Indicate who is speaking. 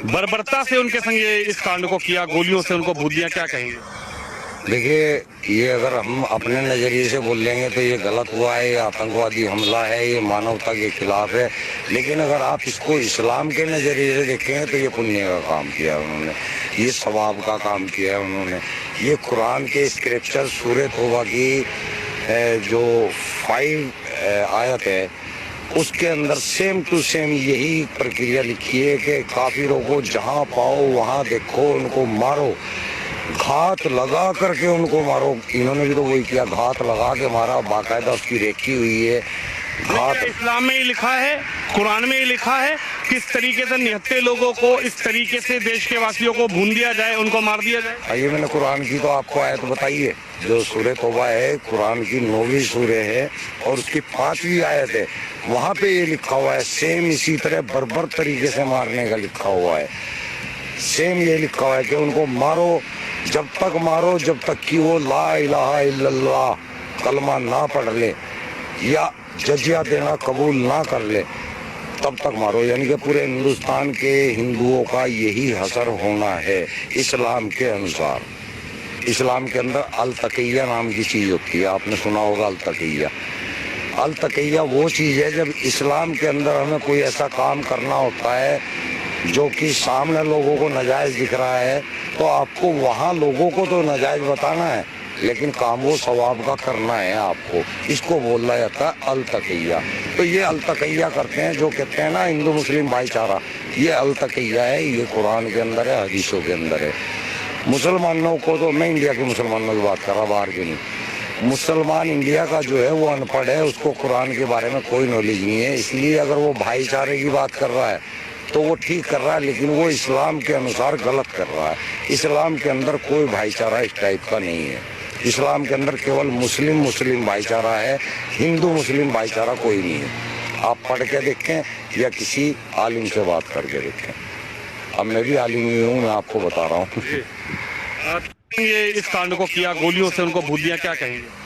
Speaker 1: बर्बरता से उनके संग ये इस कांड को किया, गोलियों से उनको भूत दिया, क्या कहेंगे?
Speaker 2: देखिए, ये अगर हम अपने नज़रिए से बोल लेंगे तो ये गलत हुआ है, ये आतंकवादी हमला है, ये मानवता के खिलाफ है। लेकिन अगर आप इसको इस्लाम के नज़रिए से देखेंगे तो ये पुण्य का काम किया है उन्होंने, ये सवाब का काम किया है उन्होंने। ये कुरान के स्क्रिप्चर सूरह तौबा की जो 5 आयत है उसके अंदर सेम टू सेम यही प्रक्रिया लिखी है कि काफिरों को जहाँ पाओ वहाँ देखो, उनको मारो, घात लगा करके उनको मारो। इन्होंने भी तो वही किया, घात लगा के मारा, बाकायदा उसकी रेखी हुई है घात।
Speaker 1: इस्लाम में ही लिखा है, कुरान में ही लिखा है, किस तरीके से निहत्थे लोगों को इस तरीके से देश के वासियों को भून दिया जाए, उनको मार दिया जाए।
Speaker 2: आइए, मैंने कुरान की तो आपको आयत बताई है, जो सूरह तौबा है, कुरान की 9वीं सूरह है और उसकी 5वीं आयत है। वहाँ पे ये लिखा हुआ है, सेम इसी तरह बर्बर तरीके से मारने का लिखा हुआ है। सेम ये लिखा हुआ है कि उनको मारो, जब तक मारो जब तक कि वो ला इलाहा इल्लल्लाह कलमा ना पढ़ ले या जजिया देना कबूल ना कर ले, तब तक मारो। यानी कि पूरे हिंदुस्तान के हिंदुओं का यही हसर होना है इस्लाम के अनुसार। इस्लाम के अंदर अल तकिया नाम की चीज़ होती है, आपने सुना होगा अल तकिया। अल तकिया वो चीज़ है जब इस्लाम के अंदर हमें कोई ऐसा काम करना होता है जो कि सामने लोगों को नाजायज़ दिख रहा है, तो आपको वहाँ लोगों को तो नाजायज़ बताना है, लेकिन काम वो सवाब का करना है आपको। इसको बोला जाता है अल तकिया। तो ये अल तकिया करते हैं, जो कहते हैं ना हिंदू मुस्लिम भाईचारा, ये अल तकिया है, ये कुरान के अंदर है, हदीसों के अंदर है। मुसलमानों को तो, मैं इंडिया के मुसलमानों की बात कर रहा, बाहर की नहीं। मुसलमान इंडिया का जो है वो अनपढ़ है, उसको कुरान के बारे में कोई नॉलेज नहीं है। इसलिए अगर वो भाईचारे की बात कर रहा है तो वो ठीक कर रहा है, लेकिन वो इस्लाम के अनुसार गलत कर रहा है। इस्लाम के अंदर कोई भाईचारा इस टाइप का नहीं है। इस्लाम के अंदर केवल मुस्लिम मुस्लिम भाईचारा है, हिंदू मुस्लिम भाईचारा कोई नहीं है। आप पढ़ के देखें या किसी आलिम से बात करके देखें। अब मैं भी आलिम ही हूँ, मैं आपको बता रहा हूँ।
Speaker 1: ये इस कांड को किया, गोलियों से उनको भूत दिया, क्या कहेंगे?